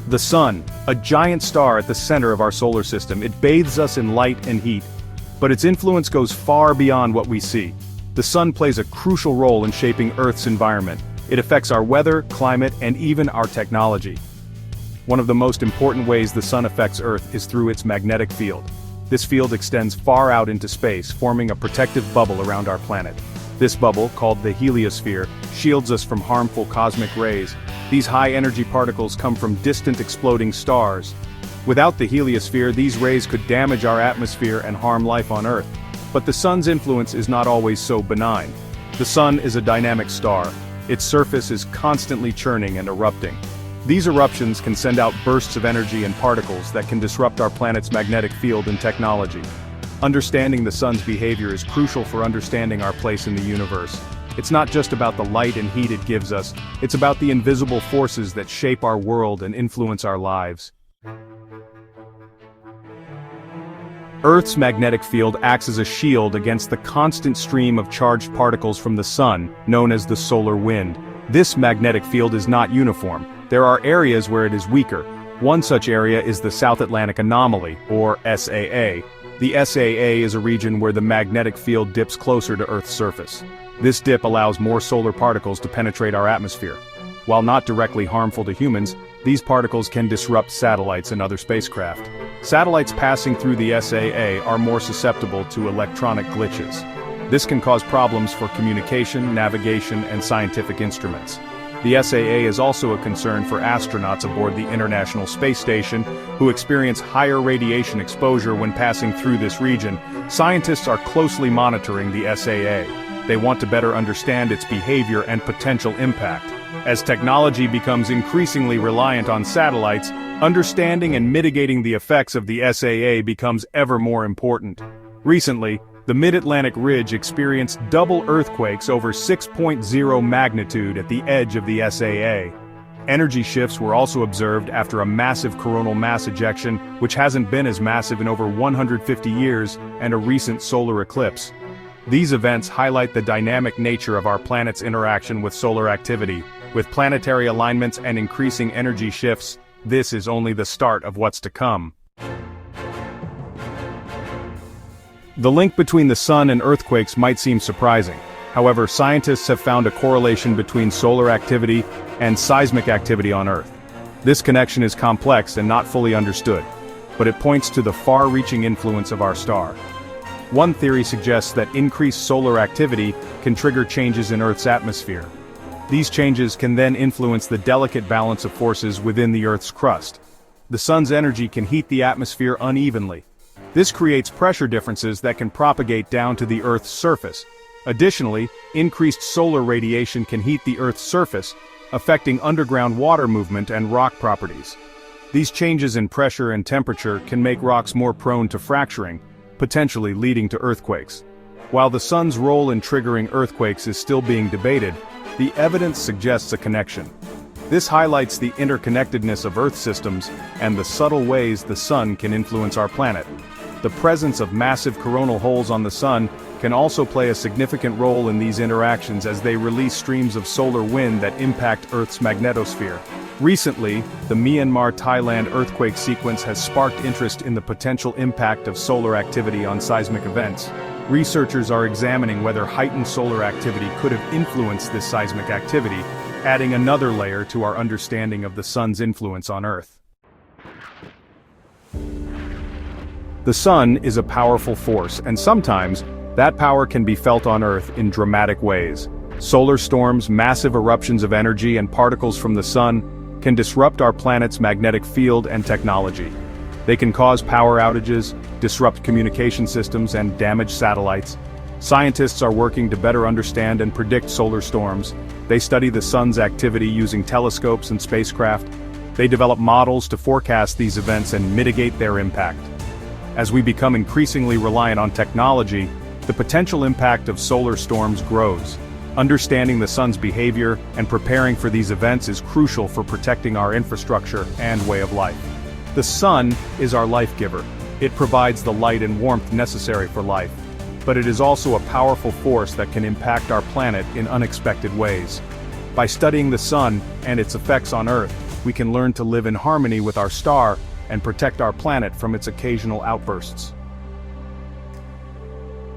The sun, a giant star at the center of our solar system, it bathes us in light and heat. But its influence goes far beyond what we see. The sun plays a crucial role in shaping Earth's environment. It affects our weather, climate, and even our technology. One of the most important ways the sun affects Earth is through its magnetic field. This field extends far out into space, forming a protective bubble around our planet. This bubble, called the heliosphere, shields us from harmful cosmic rays. These high-energy particles come from distant exploding stars. Without the heliosphere, these rays could damage our atmosphere and harm life on Earth. But the sun's influence is not always so benign. The sun is a dynamic star. Its surface is constantly churning and erupting. These eruptions can send out bursts of energy and particles that can disrupt our planet's magnetic field and technology. Understanding the sun's behavior is crucial for understanding our place in the universe. It's not just about the light and heat it gives us, it's about the invisible forces that shape our world and influence our lives. Earth's magnetic field acts as a shield against the constant stream of charged particles from the sun, known as the solar wind. This magnetic field is not uniform. There are areas where it is weaker. One such area is the South Atlantic Anomaly, or SAA. The SAA is a region where the magnetic field dips closer to Earth's surface. This dip allows more solar particles to penetrate our atmosphere. While not directly harmful to humans, these particles can disrupt satellites and other spacecraft. Satellites passing through the SAA are more susceptible to electronic glitches. This can cause problems for communication, navigation, and scientific instruments. The SAA is also a concern for astronauts aboard the International Space Station, who experience higher radiation exposure when passing through this region. Scientists are closely monitoring the SAA. They want to better understand its behavior and potential impact. As technology becomes increasingly reliant on satellites, understanding and mitigating the effects of the SAA becomes ever more important. Recently, the Mid-Atlantic Ridge experienced double earthquakes over 6.0 magnitude at the edge of the SAA. Energy shifts were also observed after a massive coronal mass ejection, which hasn't been as massive in over 150 years, and a recent solar eclipse. These events highlight the dynamic nature of our planet's interaction with solar activity. With planetary alignments and increasing energy shifts, this is only the start of what's to come. The link between the sun and earthquakes might seem surprising. However, scientists have found a correlation between solar activity and seismic activity on Earth. This connection is complex and not fully understood, but it points to the far-reaching influence of our star. One theory suggests that increased solar activity can trigger changes in Earth's atmosphere. These changes can then influence the delicate balance of forces within the Earth's crust. The sun's energy can heat the atmosphere unevenly. This creates pressure differences that can propagate down to the Earth's surface. Additionally, increased solar radiation can heat the Earth's surface, affecting underground water movement and rock properties. These changes in pressure and temperature can make rocks more prone to fracturing, potentially leading to earthquakes. While the sun's role in triggering earthquakes is still being debated, the evidence suggests a connection. This highlights the interconnectedness of Earth systems and the subtle ways the sun can influence our planet. The presence of massive coronal holes on the sun can also play a significant role in these interactions as they release streams of solar wind that impact Earth's magnetosphere. Recently, the Myanmar-Thailand earthquake sequence has sparked interest in the potential impact of solar activity on seismic events. Researchers are examining whether heightened solar activity could have influenced this seismic activity, adding another layer to our understanding of the sun's influence on Earth. The sun is a powerful force, and sometimes, that power can be felt on Earth in dramatic ways. Solar storms, massive eruptions of energy, and particles from the sun can disrupt our planet's magnetic field and technology. They can cause power outages, disrupt communication systems, and damage satellites. Scientists are working to better understand and predict solar storms. They study the sun's activity using telescopes and spacecraft. They develop models to forecast these events and mitigate their impact. As we become increasingly reliant on technology, the potential impact of solar storms grows. Understanding the sun's behavior and preparing for these events is crucial for protecting our infrastructure and way of life. The sun is our life giver. It provides the light and warmth necessary for life. But it is also a powerful force that can impact our planet in unexpected ways. By studying the sun and its effects on Earth, we can learn to live in harmony with our star and protect our planet from its occasional outbursts.